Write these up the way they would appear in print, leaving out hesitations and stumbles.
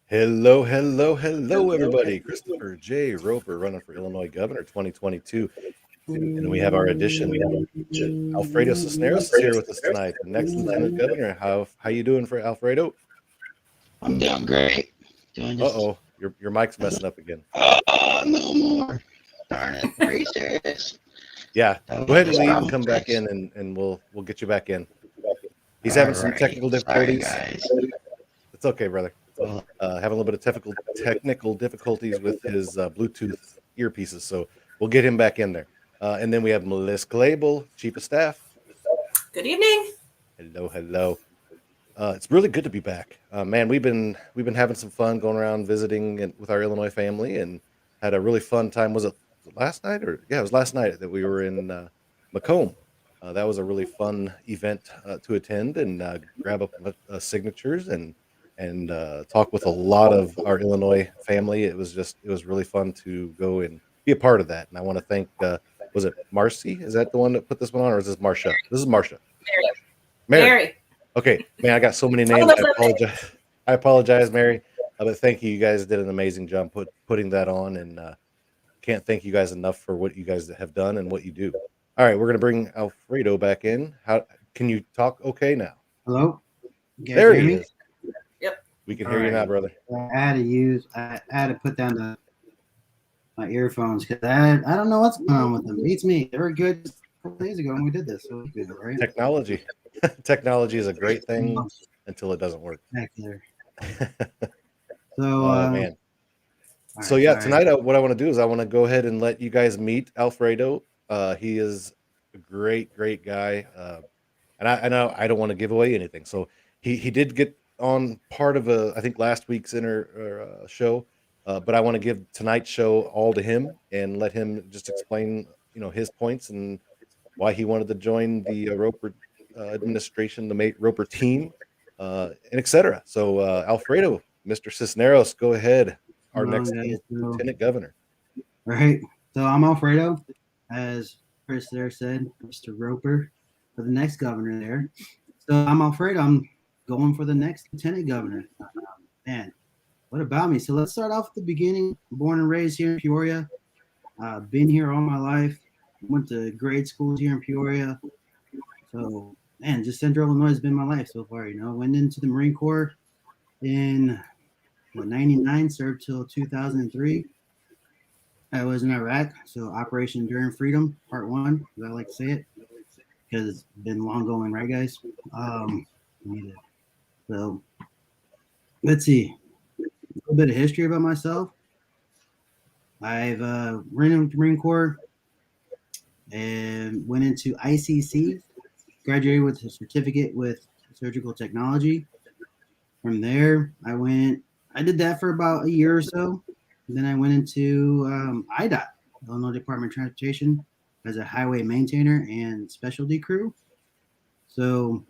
Hello, hello, hello, everybody. Christopher J. Roper running for Illinois Governor 2022. And we have our addition. Alfredo Cisneros is here with us tonight, the next Lieutenant Governor. How you doing for Alfredo? I'm doing great. Doing just Uh-oh, your mic's messing up again. no more. Darn it. Are you serious? Yeah, That go was ahead and this leave and problem come back fixed. in and we'll get you back in. He's All having some right. technical Sorry, difficulties. guys. It's okay, brother. Well, Having a little bit of technical difficulties with his Bluetooth earpieces, so we'll get him back in there. And then we have Melissa Clable, Chief of Staff. Good evening. Hello, hello. It's really good to be back, man. We've been having some fun going around visiting with our Illinois family, and had a really fun time. Was it last night or yeah, it was last night that we were in Macomb. That was a really fun event to attend and grab up signatures and talk with a lot of our Illinois family. It was really fun to go and be a part of that. And I want to thank was it Marcy? Is that the one that put this one on, or is this Marcia? This is Marcia. Mary. Mary. Okay, man, I got so many Oh, names. that's I okay. apologize. I apologize, Mary. But thank you. You guys did an amazing job putting that on, and can't thank you guys enough for what you guys have done and what you do. All right, we're gonna bring Alfredo back in. How can you talk? Okay, now Hello? You guys there hear he me? is. Yep. We can All hear you right. now, brother. I had to put down my earphones because I don't know what's going on with them. Beats me. They were good just a couple days ago when we did this. So good, right? Technology, technology is a great thing until it doesn't work. Back there. So, Oh man. all So right, yeah, sorry. tonight what I want to do is I want to go ahead and let you guys meet Alfredo. He is a great guy, and I know I don't want to give away anything. So he did get on part of I think last week's show, but I want to give tonight's show all to him and let him just explain his points and why he wanted to join the Roper administration, the Roper team, and etc. So Alfredo, Mr. Cisneros, go ahead. Our Hold on, next guys. So, lieutenant governor. right. So I'm Alfredo, as Chris there said, Mr. Roper, for the next governor there. So I'm Alfredo. I'm going for the next lieutenant governor. Man, what about me? So let's start off at the beginning. Born and raised here in Peoria. Been here all my life. Went to grade schools here in Peoria. So, man, just Central Illinois has been my life so far. Went into the Marine Corps in 99, served till 2003. I was in Iraq, so Operation Enduring Freedom, Part 1, as I like to say it, because it's been long going, right, guys? So, let's see. A little bit of history about myself. I've ran into the Marine Corps and went into ICC, graduated with a certificate with surgical technology. From there, I did that for about a year or so. And then I went into IDOT, Illinois Department of Transportation, as a highway maintainer and specialty crew. So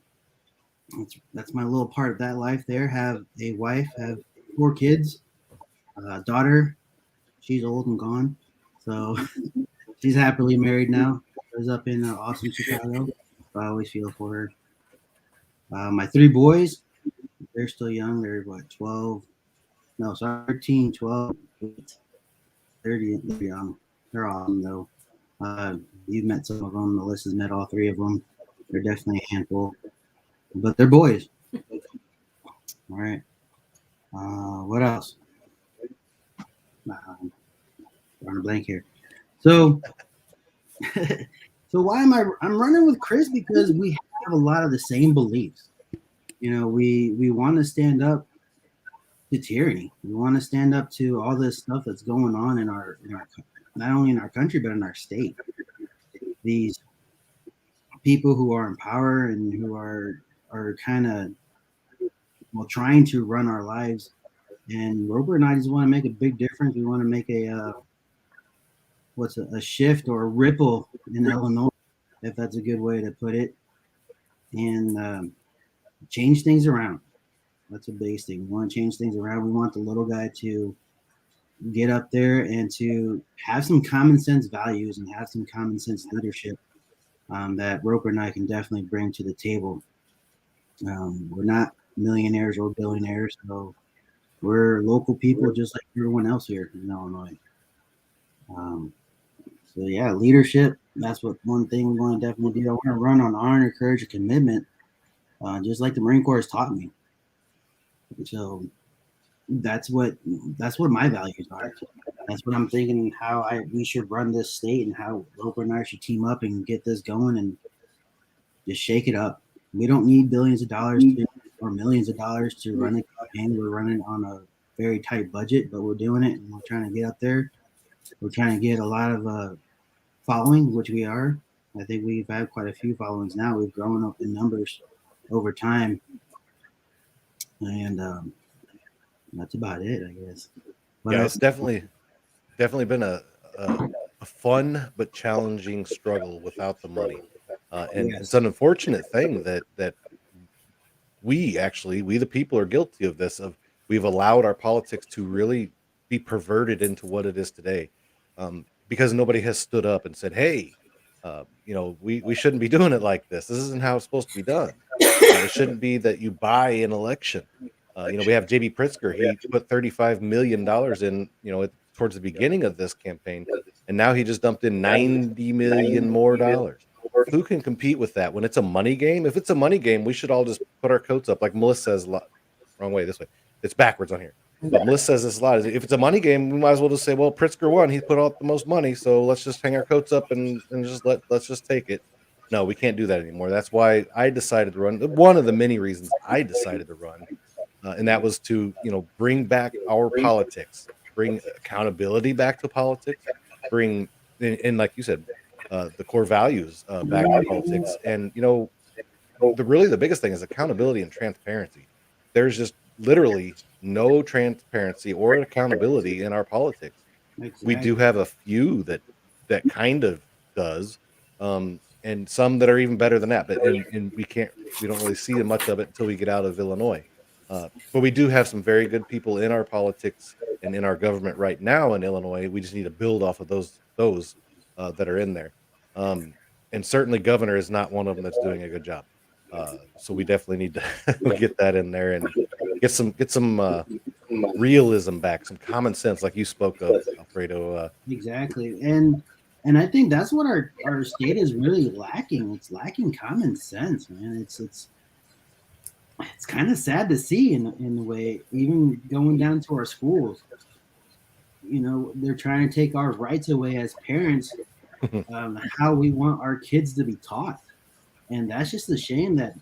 that's my little part of that life there. Have a wife, have 4 kids, daughter. She's old and gone. So she's happily married now. Lives up in awesome Chicago. I always feel for her. My 3 boys, they're still young. They're what, 12? No, sorry, 13, 12, 8, 30. They're young. They're awesome, though. You've met some of them. Melissa's met all 3 of them. They're definitely a handful, but they're boys. All right. What else? Drawing a blank here. So, so why am I'm running with Chris because we have a lot of the same beliefs. We want to stand up to tyranny. We want to stand up to all this stuff that's going on in our not only in our country but in our state. These people who are in power and who are kind of trying to run our lives. And Roper and I just want to make a big difference. We want to make a shift or a ripple in Illinois, if that's a good way to put it, and change things around. That's a big thing. We want to change things around. We want the little guy to get up there and to have some common sense values and have some common sense leadership that Roper and I can definitely bring to the table. We're not millionaires or billionaires, so We're local people just like everyone else here in Illinois. So yeah, leadership. That's what one thing we want to definitely do. I want to run on honor, courage, and commitment, just like the Marine Corps has taught me. So that's what my values are. That's what I'm thinking. How we should run this state and how Roper and I should team up and get this going and just shake it up. We don't need billions of dollars or millions of dollars to run a campaign. We're running on a very tight budget, but we're doing it and we're trying to get out there. We're trying to get a lot of following, which we are. I think we've had quite a few followings now. We've grown up in numbers over time, and that's about it, I guess. Yeah, it's definitely been a fun but challenging struggle without the money, and Yes. it's an unfortunate thing that we the people are guilty of this. We've allowed our politics to really be perverted into what it is today, because nobody has stood up and said, "Hey, we shouldn't be doing it like this. This isn't how it's supposed to be done. It shouldn't be that you buy an election." We have JB Pritzker. He put $35 million in, towards the beginning of this campaign, and now he just dumped in $90 million more dollars. Who can compete with that when it's a money game? If it's a money game, we should all just put our coats up, like Melissa says a lot. Wrong way, this way. It's backwards on here. But Melissa says this a lot. If it's a money game, we might as well just say, well, Pritzker won. He put out the most money, so let's just hang our coats up and let's just take it. No, we can't do that anymore. That's why I decided to run. One of the many reasons I decided to run, and that was to bring back our politics, bring accountability back to politics, bring and like you said, the core values back to politics. And the biggest thing is accountability and transparency. There's just literally no transparency or accountability in our politics. Exactly. We do have a few that kind of does, and some that are even better than that. But and we don't really see much of it until we get out of Illinois. But we do have some very good people in our politics and in our government right now in Illinois. We just need to build off of those that are in there. And certainly governor is not one of them that's doing a good job. So we definitely need to get that in there and get some realism back, some common sense, like you spoke of, Alfredo. Exactly. And I think that's what our state is really lacking. It's lacking common sense, man. It's kind of sad to see in a way, even going down to our schools. They're trying to take our rights away as parents, how we want our kids to be taught. And that's just a shame that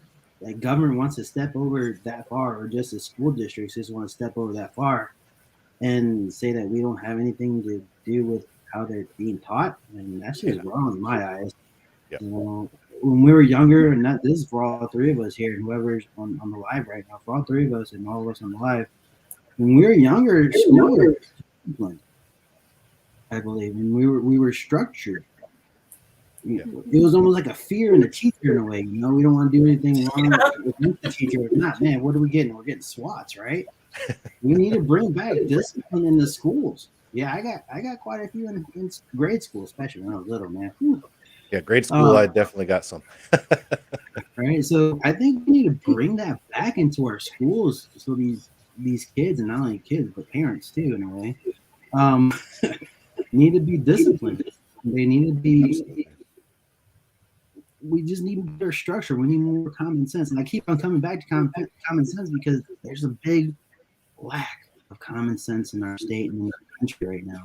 government wants to step over that far, or just the school districts just want to step over that far and say that we don't have anything to do with how they're being taught. And that's just wrong in my eyes. Yep. When we were younger, and this is for all three of us here, whoever's on the live right now, for all three of us and all of us on the live, when we were younger, school was disciplined, I believe, and we were structured. It was almost like a fear in the teacher in a way. We don't want to do anything wrong with the teacher. If not, man, what are we getting? We're getting SWATs, right? We need to bring back discipline in the schools. Yeah, I got quite a few in grade school, especially when I was little, man. Whew. Yeah, grade school, I definitely got some. Right, so I think we need to bring that back into our schools, so these kids, and not only kids but parents too, in a way, need to be disciplined. They need to be. We just need better structure. We need more common sense. And I keep on coming back to common sense because there's a big lack of common sense in our state and in our country right now.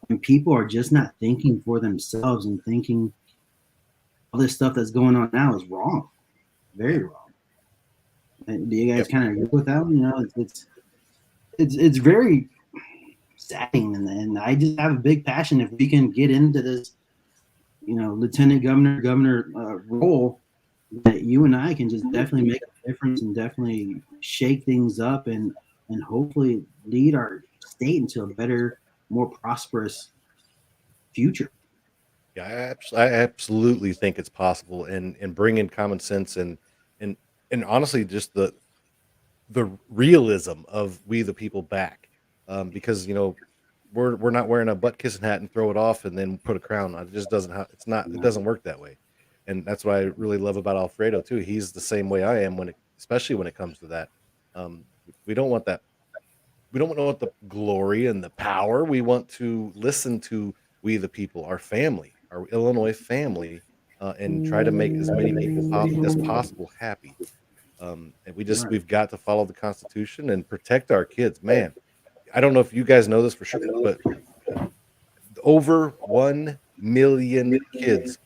And people are just not thinking for themselves and thinking all this stuff that's going on now is wrong. Very wrong. And do you guys kind of agree with that one? It's very saddening. And I just have a big passion if we can get into this lieutenant governor role, that you and I can just definitely make a difference and definitely shake things up and hopefully lead our state into a better, more prosperous future. Yeah, I absolutely think it's possible, and bring in common sense and honestly just the realism of we the people back, because we're not wearing a butt kissing hat and throw it off and then put a crown on. It just doesn't it doesn't work that way. And that's what I really love about Alfredo too. He's the same way I am especially when it comes to that. We don't want that we don't want the glory and the power. We want to listen to we the people, our family, our Illinois family, and try to make as many people as possible happy. And Right. we've got to follow the Constitution and protect our kids. Man, I don't know if you guys know this for sure, but over 1 million kids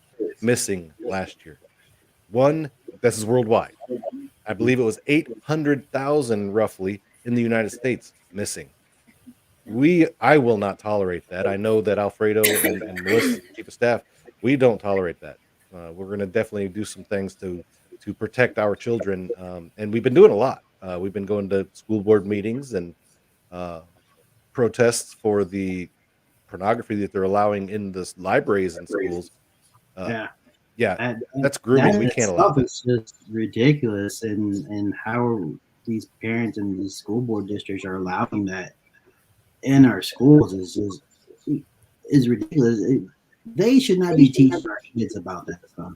missing last year. This is worldwide. I believe it was 800,000 roughly in the United States missing. I will not tolerate that. I know that Alfredo and Melissa, chief of staff, we don't tolerate that. We're going to definitely do some things to protect our children, and we've been doing a lot. We've been going to school board meetings and uh, protests for the pornography that they're allowing in the libraries and schools. Uh, Yeah. yeah, That that's grooming. We that can't allow stuff that. is just ridiculous, and how these parents and these school board districts are allowing that in our schools is ridiculous. They should not be teaching our kids about that stuff,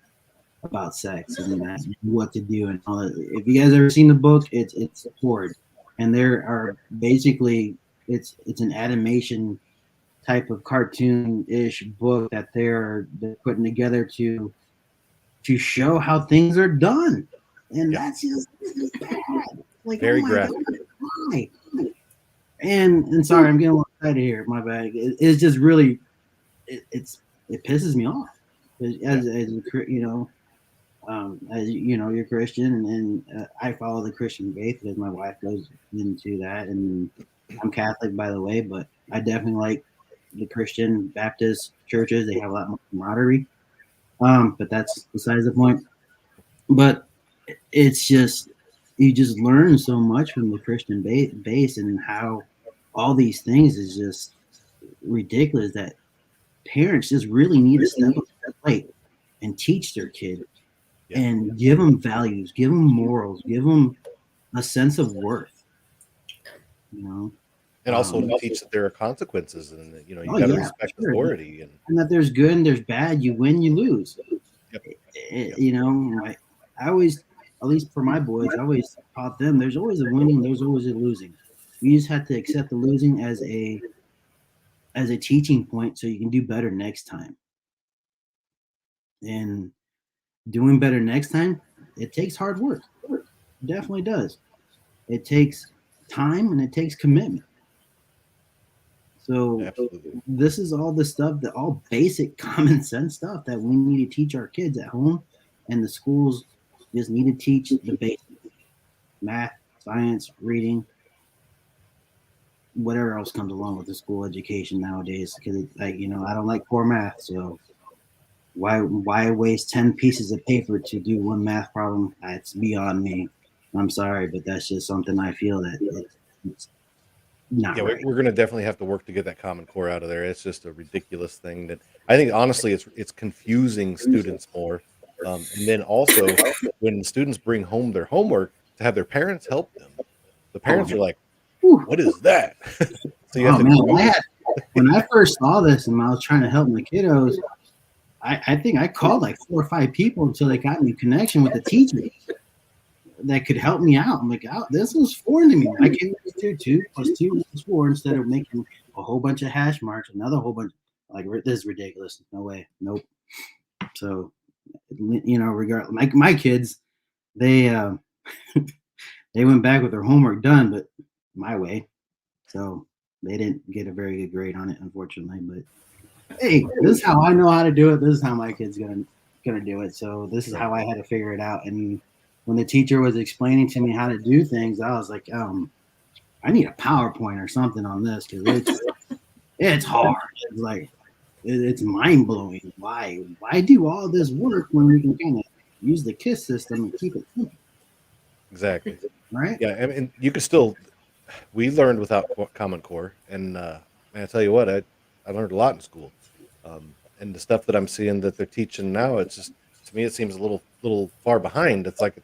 about sex and that, what to do and all that. If you guys ever seen the book, it's horrid, and there are basically it's an animation type of cartoon-ish book that they're putting together to show how things are done, and that's just bad. Like, Very oh my graphic. god, why? And sorry, I'm getting a little excited here. My bad. It's just really, it pisses me off. As you know, you're Christian, and I follow the Christian faith because my wife goes into that, and I'm Catholic, by the way, but I definitely like the Christian Baptist churches. They have a lot more camaraderie. But that's besides the point. But it's just you just learn so much from the Christian base and how all these things is just ridiculous that parents just really need to step up to the plate and teach their kid and give them values, give them morals, give them a sense of worth. You know, And also to teach that there are consequences, and that, you got to respect sure. authority, and that there's good and there's bad. You win, you lose. Yep. You know, I always, at least for my boys, I always taught them there's always a winning, there's always a losing. You just have to accept the losing as a teaching point so you can do better next time. And doing better next time, it takes hard work. It definitely does. It takes time and it takes commitment. So Absolutely. this is all the stuff that all basic common sense stuff that we need to teach our kids at home, and the schools just need to teach the basics: math, science, reading, whatever else comes along with the school education nowadays. Because I don't like poor math, so why waste 10 pieces of paper to do one math problem? It's beyond me. I'm sorry, but that's just something I feel that it's not Yeah, right. we're going to definitely have to work to get that Common Core out of there. It's just a ridiculous thing that I think honestly it's confusing students more. And then also when students bring home their homework to have their parents help them, the parents are like, Whew. "What is that?" So you have Oh to man, when I first saw this and I was trying to help my kiddos, I think I called like 4 or 5 people until they got me connection with a teacher that could help me out. I'm like, oh, this was foreign to me. I can do 2 + 2 = 4 instead of making a whole bunch of hash marks, another whole bunch. Like, this is ridiculous. No way. Nope. So, regardless, my kids, they they went back with their homework done, but my way. So they didn't get a very good grade on it, unfortunately. But hey, this is how I know how to do it. This is how my kid's gonna do it. So this is how I had to figure it out. And when the teacher was explaining to me how to do things, I was like, I need a PowerPoint or something on this because it's hard. It's like it's mind blowing. Why do all this work when we can kind of use the KISS system and keep it simple? Exactly. Right? Yeah, I mean, you could still. We learned without Common Core, and man, I tell you what, I learned a lot in school, and the stuff that I'm seeing that they're teaching now, it's just to me it seems a little far behind. It's like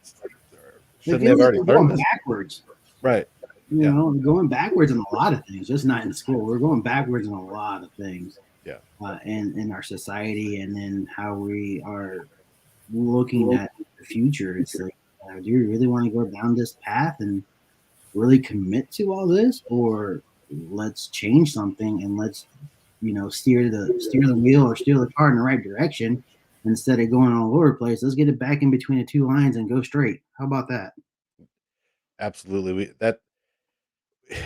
shouldn't they have already We're learned going this? backwards. Right. You know, we're going backwards in a lot of things, just not in school. We're going backwards in a lot of things. Yeah. In our society and in how we are looking at the future. It's like, do you really want to go down this path? And really commit to all this, or let's change something and let's steer the wheel or steer the car in the right direction instead of going all over the place. Let's get it back in between the two lines and go straight. How about that? Absolutely. That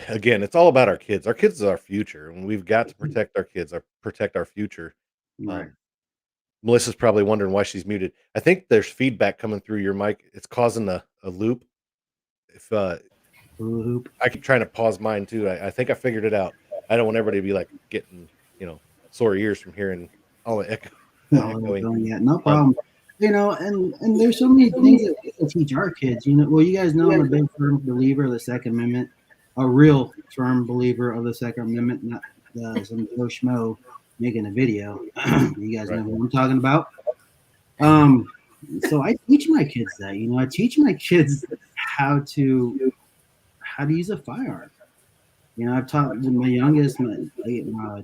again, it's all about our kids. Our kids are our future, and we've got to protect our kids, protect our future. Right. Um, Melissa's probably wondering why she's muted. I think there's feedback coming through your mic. It's causing a loop. If Hula hoop. I keep trying to pause mine too. I think I figured it out. I don't want everybody to be like getting, sore ears from hearing all the No, echoing. yeah, no Um, problem. And there's so many things that we can teach our kids. Well, you guys know I'm a big firm believer of the Second Amendment, a real firm believer of the Second Amendment, not some Joe Schmo making a video. You guys know Right. who I'm talking about. Um, so I teach my kids that. I teach my kids how to use a firearm. I've taught my youngest,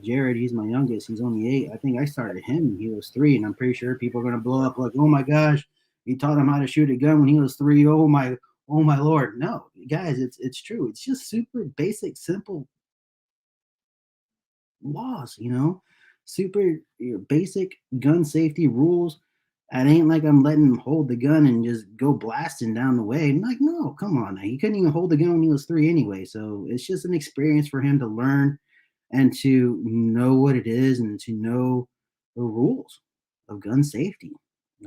Jared. He's my youngest. He's only 8. I think I started him when he was 3, and I'm pretty sure people are gonna blow up like, "Oh my gosh, you taught him how to shoot a gun when he was 3. Oh my lord!" No, guys, it's true. It's just super basic, simple laws. Super basic gun safety rules. It ain't like I'm letting him hold the gun and just go blasting down the way. And like, no, come on. He couldn't even hold the gun when he was 3 anyway. So it's just an experience for him to learn and to know what it is and to know the rules of gun safety.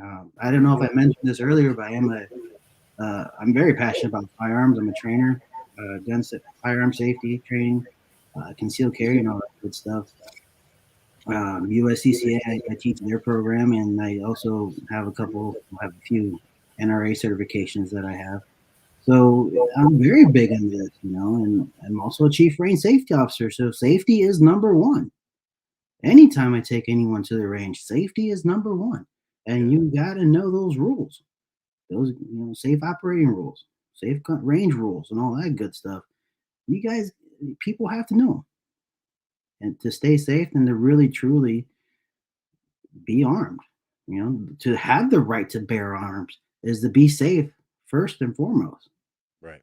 I don't know if I mentioned this earlier, but I'm very passionate about firearms. I'm a trainer, firearm safety training, concealed carry, and all that good stuff. USCCA, I teach their program, and I also have a few NRA certifications that I have. So I'm very big on this, and I'm also a chief range safety officer. So safety is number one. Anytime I take anyone to the range, safety is number one. And you got to know those rules, those, safe operating rules, safe range rules, and all that good stuff. You guys, people have to know and to stay safe and to really, truly be armed. To have the right to bear arms is to be safe first and foremost. Right.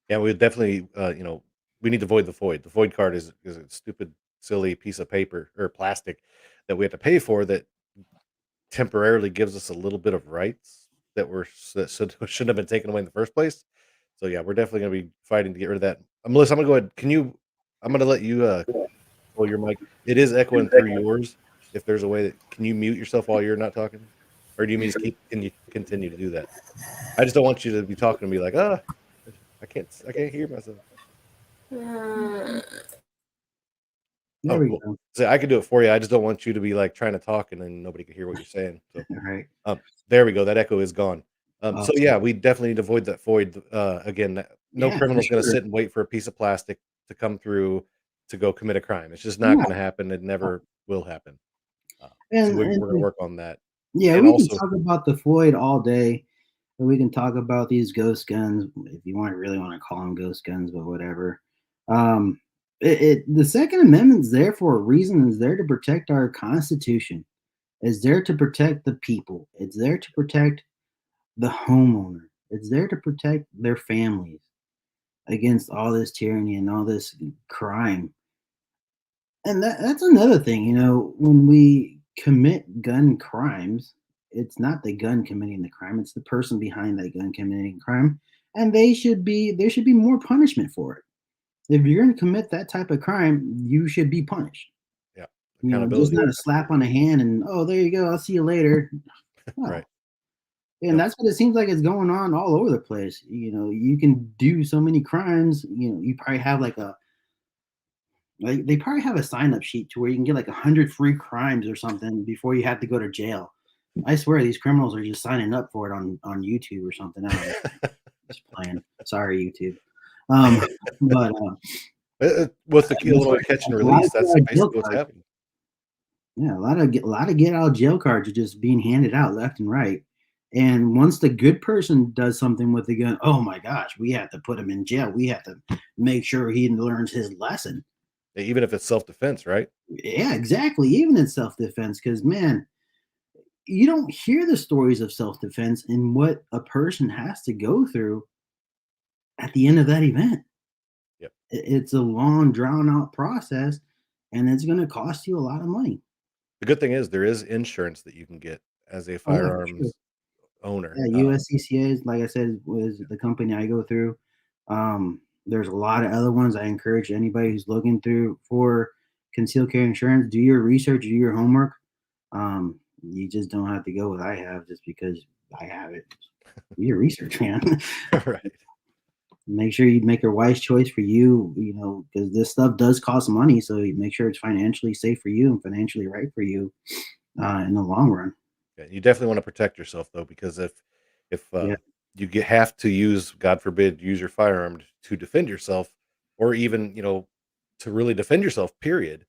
Yeah, we definitely, we need to void the void. The void card is a stupid, silly piece of paper or plastic that we have to pay for that temporarily gives us a little bit of rights that shouldn't have been taken away in the first place. So yeah, we're definitely going to be fighting to get rid of that. Melissa, I'm gonna go ahead. I'm gonna let you pull your mic. It is echoing through yours. If there's a way can you mute yourself while you're not talking, or do you mean just can you continue to do that? I just don't want you to be talking to me like, I can't hear myself. There Oh, we cool. go. So I could do it for you. I just don't want you to be like trying to talk and then nobody can hear what you're saying. So All right. there we go. That echo is gone. So Awesome. yeah, we definitely need to avoid that void. Again, no Yeah, for criminal's going to sure. sit and wait for a piece of plastic to come through to go commit a crime. It's just not Yeah. going to happen. It never will happen. So And, we're and going to work on that. yeah, And we can also, talk about the Floyd all day. And we can talk about these ghost guns if you really want to call them ghost guns, but whatever. Um, the Second Amendment's there for a reason. It's there to protect our Constitution. It's there to protect the people. It's there to protect the homeowner. It's there to protect their families against all this tyranny and all this crime. And that's another thing, when we commit gun crimes, it's not the gun committing the crime, it's the person behind that gun committing crime. And there should be more punishment for it. If you're gonna commit that type of crime, you should be punished. yeah, Just accountability. not a slap on the hand and oh, there you go, I'll see you later. No. Right. And Yep. that's what it seems like it's going on all over the place. You can do so many crimes, you probably have like they probably have a sign up sheet to where you can get like 100 free crimes or something before you have to go to jail. I swear these criminals are just signing up for it on YouTube or something. I don't know. Just playing. Sorry, YouTube. Um, but With the that's Illinois what catch and a lot release, of that's jail basically what's cards. happening. Yeah, a lot of get out of jail cards are just being handed out left and right. And once the good person does something with the gun, oh my gosh, we have to put him in jail. We have to make sure he learns his lesson. Even if it's self-defense, right? Yeah, exactly. Even in self defense, because man, you don't hear the stories of self defense and what a person has to go through at the end of that event. it's a long, drawn out process, and it's going to cost you a lot of money. The good thing is there is insurance that you can get as a Oh yeah, for sure. firearms owner. Yeah, USCCA, like I said, was the company I go through. There's a lot of other ones. I encourage anybody who's looking through for concealed carry insurance, do your research, do your homework. You just don't have to go with I have just because I have it. Do your research, man. Right. Make sure you make a wise choice for you, because this stuff does cost money. So you make sure it's financially safe for you and financially right for you in the long run. Yeah, you definitely wanna protect yourself though, because if Yeah. you have to use, God forbid, use your firearm to defend yourself or even, to really defend yourself, period,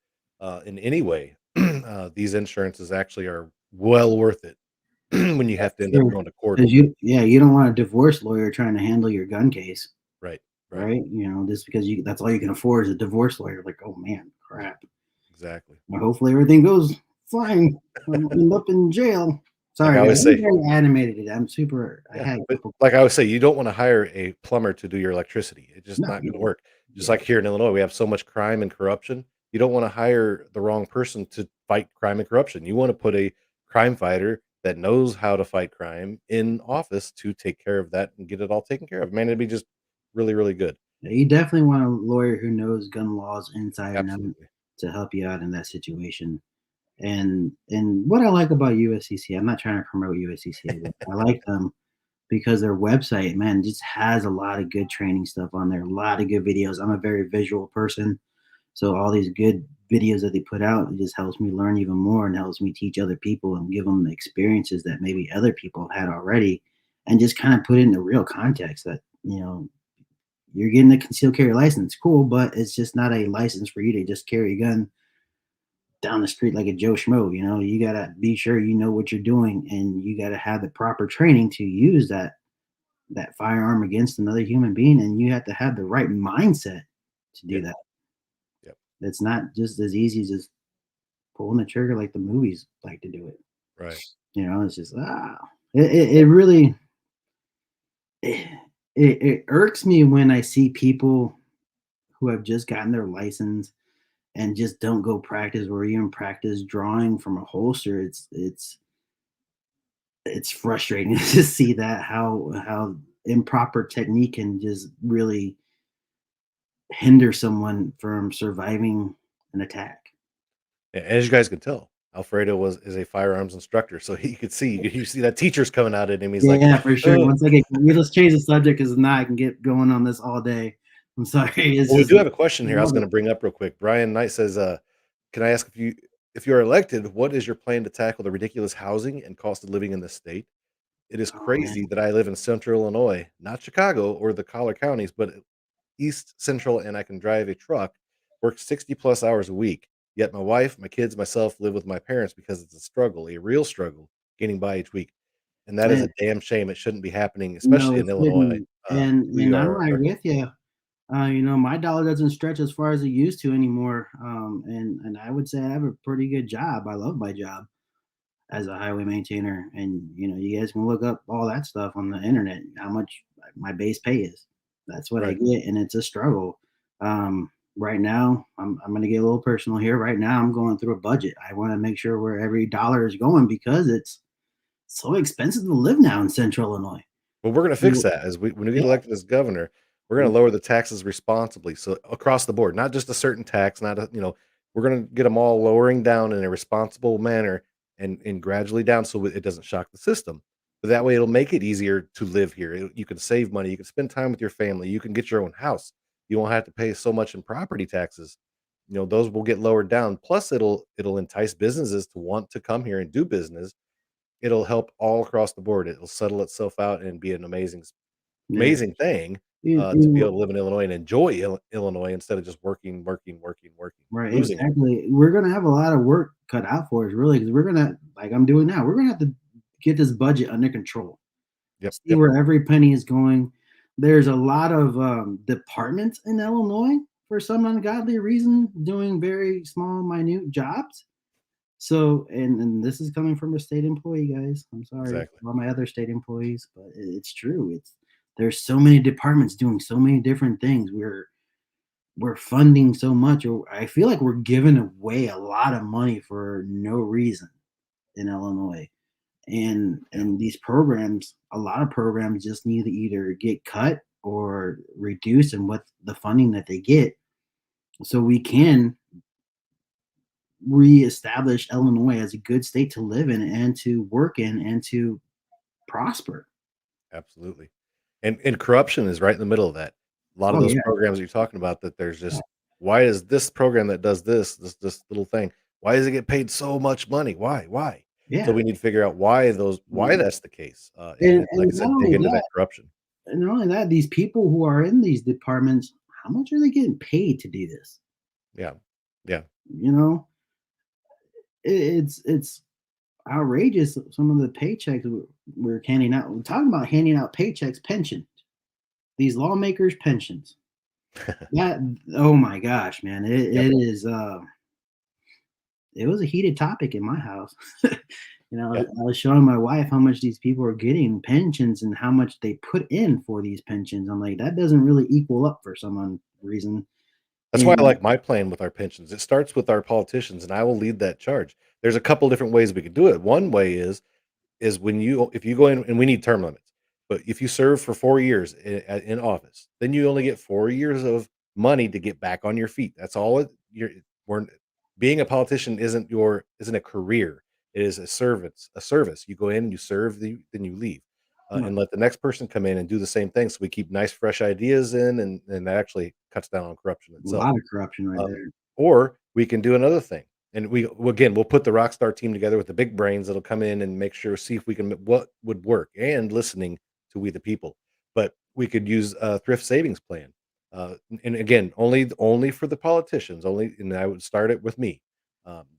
in any way, these insurances actually are well worth it when you have to end up Sure. going to court Because over it. you don't want a divorce lawyer trying to handle your gun case, Right, right, right? Just because that's all you can afford is a divorce lawyer. Like, oh man, crap. exactly. Well, hopefully everything goes fine. I don't end up in jail. Like I Sorry, guys. always I'm say. very animated today. I Yeah, had a but couple. like I always say, you don't wanna hire a plumber to do your electricity. It's just No, not you gonna don't. work. Just Yeah, like here in Illinois, we have so much crime and corruption. You don't wanna hire the wrong person to fight crime and corruption. You wanna put a crime fighter that knows how to fight crime in office to take care of that and get it all taken care of. Man, it'd be just really, really good. you definitely want a lawyer who knows gun laws inside and out Absolutely. to help you out in that situation. And what I like about USCCA, I'm not trying to promote USCCA, but I like them because their website, man, just has a lot of good training stuff on there, a lot of good videos. I'm a very visual person, so all these good videos that they put out, it just helps me learn even more and helps me teach other people and give them experiences that maybe other people have had already, and just kind of put it in the real context that you're getting a concealed carry license, cool, but it's just not a license for you to just carry a gun down the street like a Joe Schmo. You gotta be sure you know what you're doing, and you gotta have the proper training to use that firearm against another human being, and you have to have the right mindset to do Yeah, that. yep, It's not just as easy as just pulling the trigger like the movies like to do it. right. It's just it really it, it irks me when I see people who have just gotten their license and just don't go practice or even practice drawing from a holster. It's frustrating to see that how improper technique can just really hinder someone from surviving an attack. As you guys can tell, Alfredo is a firearms instructor, so he could see you see that teacher's coming out at him. He's like, Yeah, for sure. "Oh." Once I get, let's change the subject because now I can get going on this all day. I'm sorry. It's Well, we just do have a question I here I was love it. gonna bring up real quick. Brian Knight says, "Can I ask if you are elected, what is your plan to tackle the ridiculous housing and cost of living in this state? It is Oh man, crazy that I live in Central Illinois, not Chicago or the collar counties, but East Central, and I can drive a truck, work 60 plus hours a week. Yet my wife, my kids, myself live with my parents because it's a struggle, a real struggle, getting by each week. And that is and a damn shame. It shouldn't be happening, no, especially it in Illinois. shouldn't. And We I'm right are with you. My dollar doesn't stretch as far as it used to anymore. And I would say I have a pretty good job. I love my job as a highway maintainer, and you guys can look up all that stuff on the internet. How much my base pay is. That's what I right. get, and it's a struggle. Right now, I'm going to get a little personal here. Right now, I'm going through a budget. I want to make sure where every dollar is going because it's so expensive to live now in Central Illinois. Well, we're gonna fix So, that as when we yeah, get elected as governor, we're gonna lower the taxes responsibly, so across the board, not just a certain tax, not we're gonna get them all lowering down in a responsible manner and gradually down so it doesn't shock the system. But that way, it'll make it easier to live here. You can save money, you can spend time with your family, you can get your own house. You won't have to pay so much in property taxes. Those will get lowered down. Plus, it'll entice businesses to want to come here and do business. It'll help all across the board. It'll settle itself out and be an yeah. amazing thing, You- to be you- able to live in Illinois and enjoy Illinois instead of just working, working, working, working, Right, losing it. exactly. We're gonna have a lot of work cut out for us, really, because we're gonna, like I'm doing now, we're gonna have to get this budget under control. Yep, See yep, where every penny is going. There's a lot of departments in Illinois for some ungodly reason doing very small, minute jobs. So, and this is coming from a state employee, guys. I'm sorry exactly. for all my other state employees, but it's true. There's so many departments doing so many different things. we're funding so much, or I feel like we're giving away a lot of money for no reason in Illinois. Yeah, And these programs, a lot of programs just need to either get cut or reduce in what the funding that they get, so we can reestablish Illinois as a good state to live in and to work in and to prosper. absolutely. And corruption is right in the middle of that. A lot of Oh those yeah, programs you're talking about that there's just why is this program that does this little thing, why does it get paid so much money? Why? Why? So yeah. we need to figure out why that's the case. And like And I not said, dig only into that, that corruption. these people who are in these departments, how much are they getting paid to do this? Yeah. Yeah. You know, it's outrageous. Some of the paychecks we're handing out. We're talking about handing out paychecks, pensions. These lawmakers' pensions. That, oh my gosh, man, Yep. it is. It was a heated topic in my house. Yeah. I was showing my wife how much these people are getting pensions and how much they put in for these pensions. I'm like, that doesn't really equal up for some reason. That's why I And like my plan with our pensions. It starts with our politicians, and I will lead that charge. There's a couple different ways we could do it. One way is when you if you go in and we need term limits, but if you serve for 4 years in office, then you only get 4 years of money to get back on your feet. That's all it you're we're being a politician isn't a career. It is a service. You go in, you serve, then you leave, well, and let the next person come in and do the same thing. So we keep nice, fresh ideas in, and that actually cuts down on corruption a itself. lot of corruption right Um, there. or we can do another thing, and we'll put the rock star team together with the big brains that'll come in and make sure see if we can what would work, and listening to we the people. But we could use a thrift savings plan, and again, only for the politicians, only, and I would start it with me.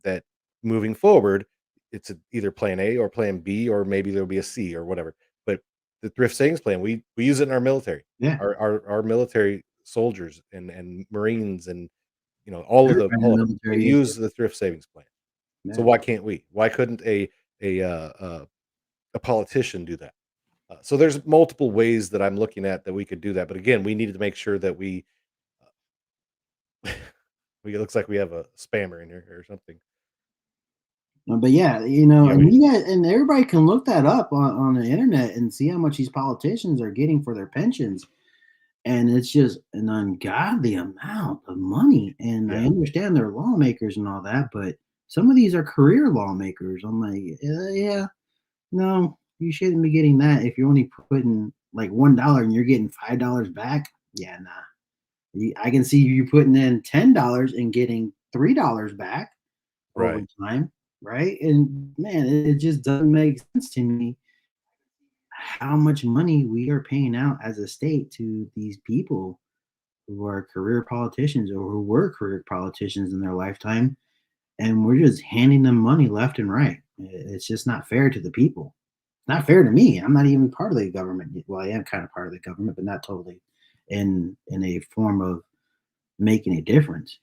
That moving forward, it's either plan A or plan B, or maybe there'll be a C or whatever. But the thrift savings plan, we use it in our military, Yeah, our military soldiers and Marines and all of everybody in all the of them, they military is. use the thrift savings plan. So Yeah. why can't we? Why couldn't a, uh, uh, a politician do that? So there's multiple ways that I'm looking at that we could do that, but again, we needed to make sure that it looks like we have a spammer in here or something. But yeah, Yeah, and you guys and everybody can look that up on the internet and see how much these politicians are getting for their pensions. And it's just an ungodly amount of money. And I yeah, understand they're lawmakers and all that, but some of these are career lawmakers. I'm like, yeah, no, you shouldn't be getting that if you're only putting like $1 and you're getting $5 back. Yeah, nah. I can see you putting in $10 and getting $3 back over right, time, right? And man, it just doesn't make sense to me how much money we are paying out as a state to these people who are career politicians or who were career politicians in their lifetime, and we're just handing them money left and right. It's just not fair to the people. Not fair to me. I'm not even part of the government. Well, I am kind of part of the government, but not totally in a form of making a difference,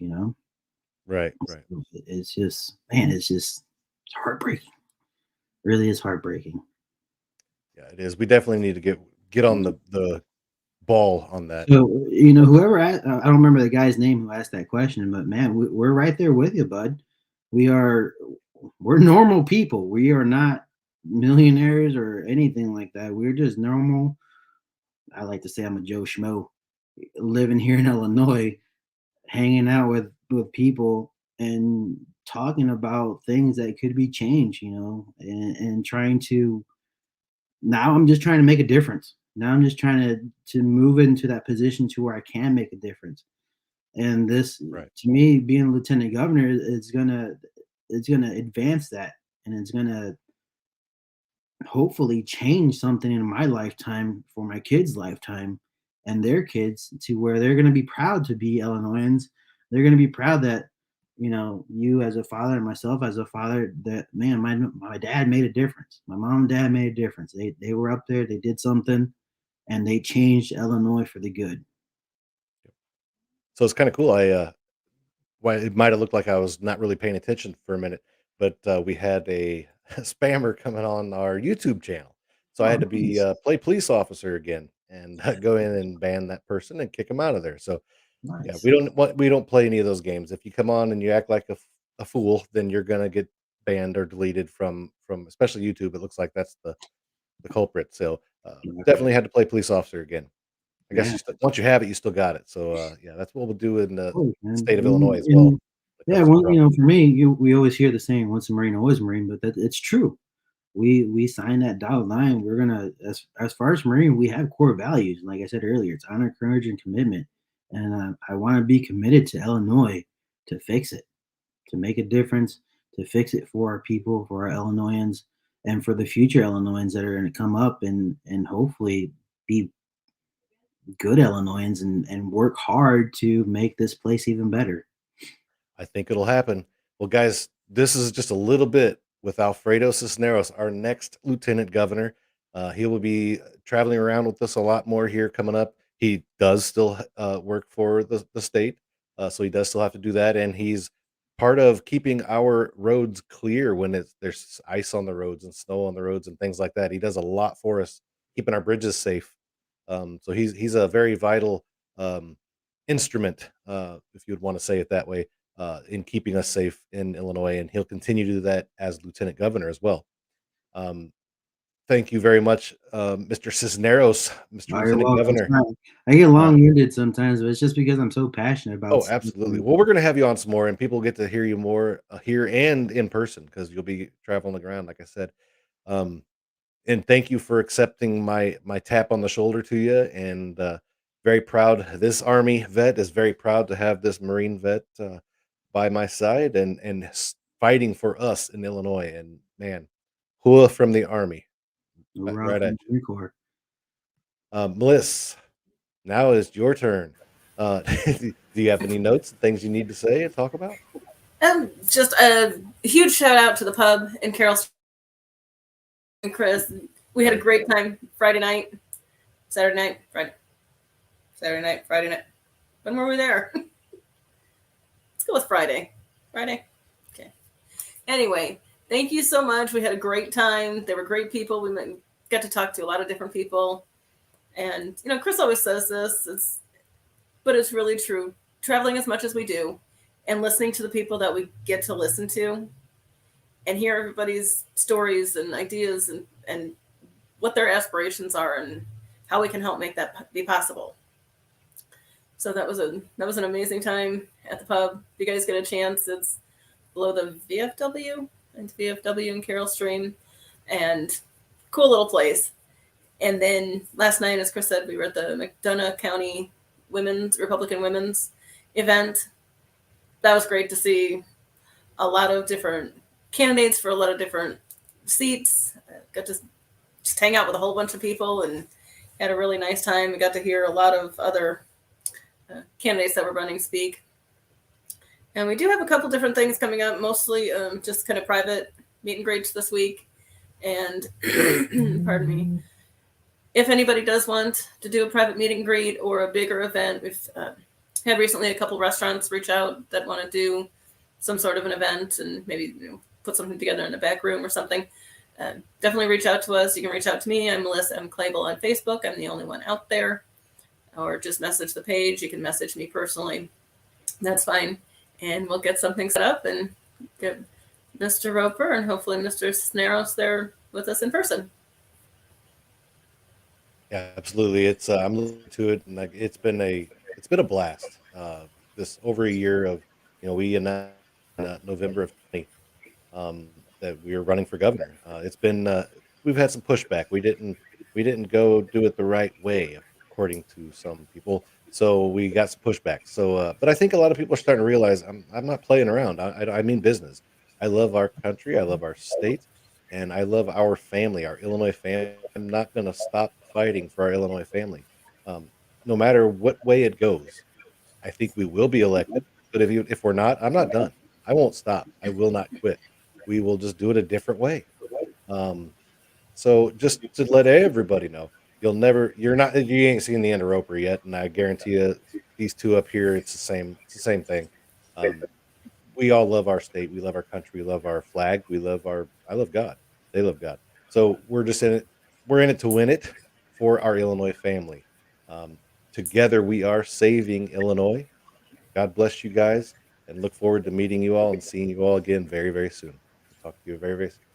right, right. It's just, man, it's heartbreaking. Really is heartbreaking. Yeah, it is. We definitely need to get on the ball on that. So, whoever I don't remember the guy's name who asked that question, but man, we're right there with you, bud. We are we're normal people. We are not millionaires or anything like that. We're just normal. I like to say I'm a Joe Schmo living here in Illinois, hanging out with people and talking about things that could be changed, and trying to now I'm just trying to make a difference. Now I'm just trying to move into that position to where I can make a difference. And this, Right. to me, being a lieutenant governor is gonna advance that, and it's gonna hopefully change something in my lifetime for my kids' lifetime and their kids to where they're gonna be proud to be Illinoisans. They're gonna be proud that you as a father and myself as a father, that man, my dad made a difference. My mom and dad made a difference. They were up there, they did something, and they changed Illinois for the good. So it's kinda cool. Well, it might have looked like I was not really paying attention for a minute, but, we had a spammer coming on our YouTube channel. So I Oh, had to be, nice. play police officer again and, go in and ban that person and kick him out of there. So, Yeah, Nice. we don't play any of those games. If you come on and you act like a fool, then you're gonna get banned or deleted from especially YouTube. It looks like that's the culprit. So Okay. definitely had to play police officer again. I guess Yeah. once you have it, you still got it. So yeah, that's what we'll do in the Cool, man. state of Illinois as well. When it Yeah, comes to well, drunk. for me, we always hear the saying, "Once a Marine, always a Marine," but that it's true. We sign that dotted line. We're gonna, as far as Marine, we have core values. Like I said earlier, it's honor, courage, and commitment. And I want to be committed to Illinois to fix it, to make a difference, to fix it for our people, for our Illinoisans, and for the future Illinoisans that are going to come up and hopefully be good Illinoisans and work hard to make this place even better. I think it'll happen. Well, guys, this is just a little bit with Alfredo Cisneros, our next lieutenant governor. He will be traveling around with us a lot more here coming up. He does still work for the state, so he does still have to do that, and he's part of keeping our roads clear when there's ice on the roads and snow on the roads and things like that. He does a lot for us, keeping our bridges safe. So he's a very vital instrument, if you would want to say it that way, in keeping us safe in Illinois, and he'll continue to do that as lieutenant governor as well. Um, thank you very much, Mr. Cisneros, Mr. Oh, you're Lieutenant welcome. Governor. I get Uh, long-winded sometimes, but it's just because I'm so passionate about oh, absolutely. something. Well, we're going to have you on some more, and people get to hear you more here and in person because you'll be traveling around, like I said. Um, and thank you for accepting my tap on the shoulder to you, and very proud. This Army vet is very proud to have this Marine vet by my side and fighting for us in Illinois. And man, hua from the Army, Around right from at the you. Marine Corps. Bliss, now is your turn. Do you have any notes, things you need to say and talk about? Just a huge shout out to the pub in Carroll Street and Chris. We had a great time Friday night, Saturday night, Saturday night, Friday night. When were we there? Let's go with Friday. Friday? Okay. Anyway, thank you so much. We had a great time. They were great people. Got to talk to a lot of different people. And, Chris always says this, but it's really true. Traveling as much as we do and listening to the people that we get to listen to and hear everybody's stories and ideas and what their aspirations are and how we can help make that be possible. So that was an amazing time at the pub. If you guys get a chance, it's below the VFW and VFW in Carroll Stream, and cool little place. And then last night, as Chris said, we were at the McDonough County Republican Women's event. That was great to see a lot of different candidates for a lot of different seats. Got to just hang out with a whole bunch of people and had a really nice time. We got to hear a lot of other candidates that were running speak. And we do have a couple different things coming up, mostly just kind of private meet and greets this week. And pardon me, if anybody does want to do a private meet and greet or a bigger event, we've had recently a couple restaurants reach out that want to do some sort of an event and maybe put something together in the back room or something. Definitely reach out to us. You can reach out to me. I'm Melissa M. Clable on Facebook. I'm the only one out there. Or just message the page. You can message me personally. That's fine. And we'll get something set up and get Mr. Roper and hopefully Mr. Cisneros there with us in person. Yeah, absolutely. It's I'm looking to it, and like it's been a blast. This over a year of we announced in November of 20 that we were running for governor. It's been we've had some pushback. We didn't go do it the right way according to some people, so we got some pushback. So, but I think a lot of people are starting to realize I'm not playing around. I mean business. I love our country. I love our state, and I love our family, our Illinois family. I'm not going to stop fighting for our Illinois family, no matter what way it goes. I think we will be elected, but if we're not, I'm not done. I won't stop. I will not quit. We will just do it a different way. Um, so just to let everybody know, you ain't seen the end of Roper yet, and I guarantee you, these two up here, it's the same thing. Um, we all love our state, we love our country, we love our flag, I love God, they love God. So we're in it to win it for our Illinois family. Um, together we are saving Illinois. God bless you guys, and look forward to meeting you all and seeing you all again very, very soon. Talk to you very, very soon.